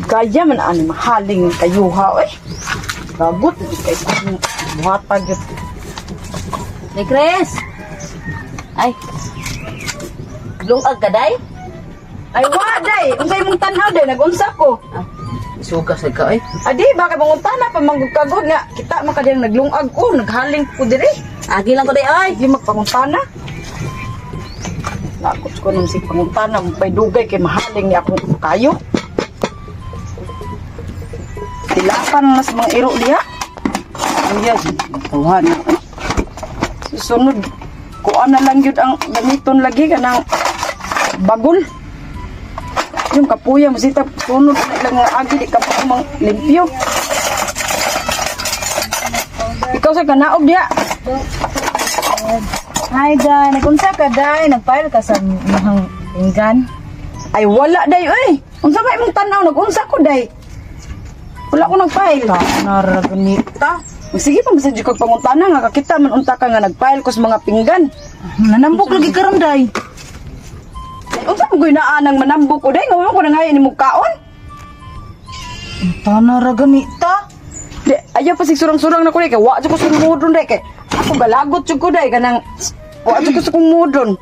Gaya man ani mahaling kayuha eh. Labot kay buhatag yun. Ni Chris. Ay. Lungag ka day? Ay waday, unsay mong tanaw day nag-unsa ko. Sugas ka eh. Adi baka mangutana pa manggugkagod nga kita makadiyang naglungag ko, naghaling ko diri. Agi lang ko day ay. Di magpangutana. Nakot ko nung si pangutana, may dugay kay mahaling niya akong kayo. Tilapan mas mga iro diha. Ayan, tuhan na. Susunod, kuha na lang yun ang gamiton lagi ka ng bagol. Yung kapuya, masita, sunod na lang nga agi, di ka pa kumang limpyo. Ikaw sa kanaog diha. Hi day, nagunsa ka day, nagfile ka sa mahang pinggan. Ay wala day oy. Unsa ba imong tanaw nag-unsa ko day? Wala ko nag-file. Naragunita. Sige pa masad kag pangutana nga kakita man unta ka nga nag-file ko sa mga pinggan. Nanambok lagi karon day. Unsa mo ginaan ang manambok ko day? Ngawon ko na ngayon imong kaon. Naragunita. Di ayaw pa sig surang-surang na ko day kay wa jud ko sa mudron day kay ako galagot jud ko day kanang wa jud ko sa kong mudron.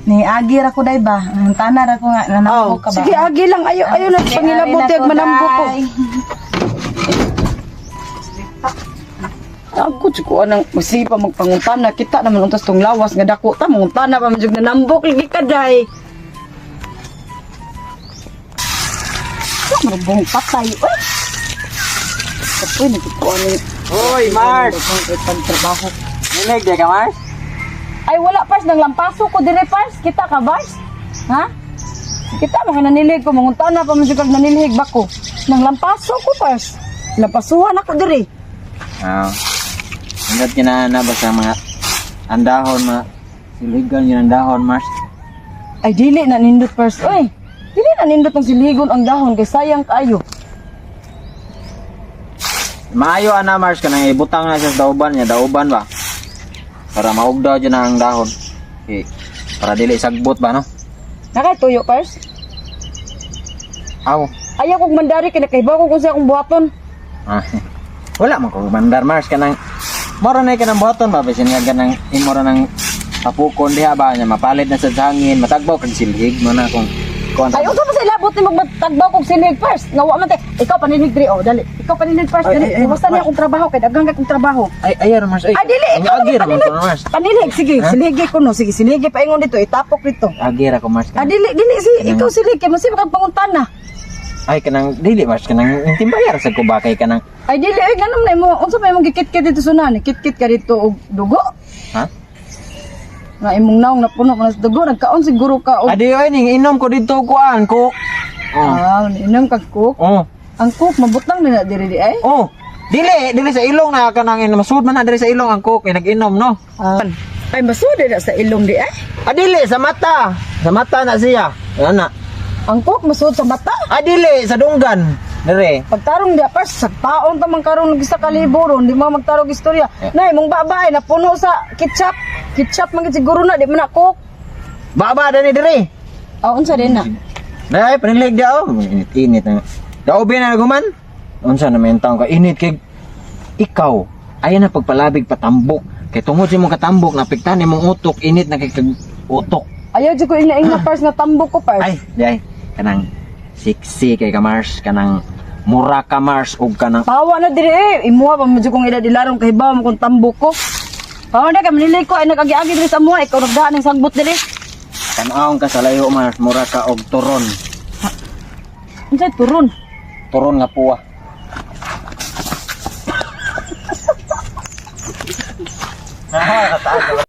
Ni agi ra ko day ba? Ang tanar ako nga nanambok ka ba? Sige agi lang ayo na pangilabuti ag manambok ko. Ako jud ko anang masipa magpangutana kita naman untas tong lawas nga dako ta mangutana pa man jud nanambok lagi ka day. Marbong patay oy. Kapoy na ko ani. Hoy, Mars! Trabaho. Ninig di ka, Mars? Ay wala pars nang lampaso ko dire pars kita ka bars. Ha? Kita mga nanilig ko mangutana pa man jud kag nanilhig bako. Nang lampaso ko pars. Lampasuhan ako dire. Oo. Hanggat kinana ba sa mga andahon, mga siligan yun ang dahon, Mars? Ay dili na nindot pars oy. Dili na nindot ang siligon ang dahon kay sayang kayo. Maayo ana, Mars, ka nang ibutang na siya sa dauban niya, dauban ba? Para maugdaw dyan ang dahon. Okay. Para dili sagbot ba, no? Nakatuyo pars. Aw. Ayaw kong mandari kay nakaibaw ko kung sa akong buhaton. Ah. Wala man ko mandar, Mars, ka nang mora na ka ng buhaton ba? Bisin nga ka nang imora ng tapukon diha ba niya, mapalit na sa hangin, matagbaw kag silhig mo na kung Ay unsa man sa ilabot ni magtagbaw kog sinig first. Ngawa man te. Ikaw paninig diri oh, dali. Ikaw paninig first dali. Iwasan niya akong trabaho kay daghang akong trabaho. Ay, ayar, Mars. Ay, dili ikaw agi ra man ko, Mars. Paninig sige, siligi ko no. Sige, siligi pa ingon dito, itapok dito. Agi ra ko, Mars. Dili si ikaw siligi kay masip kag pangutana. Ay, kanang dili, Mars, kanang timbayar sa kubakay kanang. Ay dili ay ganun na mo. Unsa may mong gikit-kit dito sunan? Kit-kit ka dito og dugo. Ha? Nga imong naong napuno ka na sa dugo, nagkaon siguro ka og Adi oy ning inom ko dito kuan ko. inang kag cook. Oh. Ang cook mabutang na diri di ay. Oh. Dili sa ilong na kanang masud man na diri sa ilong ang cook nag-inom no. Ay masude na sa ilong di ay. Dili sa mata. Sa mata na siya. Ana. Ang cook masud sa mata. Dili sa dunggan. Dire. Pagtarong di pas sa paon ta man karon sa kaliburon, di mo magtarong istorya. Nay mong babay na puno sa ketchup. Ketchup man gid siguro na di man na cook. Baba dani dire. Unsa din na? Dai panilig dia oh. Init na. Daobi na guman. Unsa na men taong ka init kay ikaw. Ayan na pagpalabig patambok. Kay tungod si mong katambok napiktan imong utok init na kay utok. Ayaw jud ko ina pars na tambok ko pars. Ay, dai kanang siksi kay Kamars kanang mura ka Mars ug kanang Pawa na diri imuha pa mo jud kong iladilarong kay bawo mo kung tambok ko. Pawa na ka manili ko ay nagagi-agi diri sa muha ikaw nagdaan ning sagbot diri. Tan-aon ka sa layo Mars mura ka og turon. Unsay turon? Turon nga puwa. Kataas.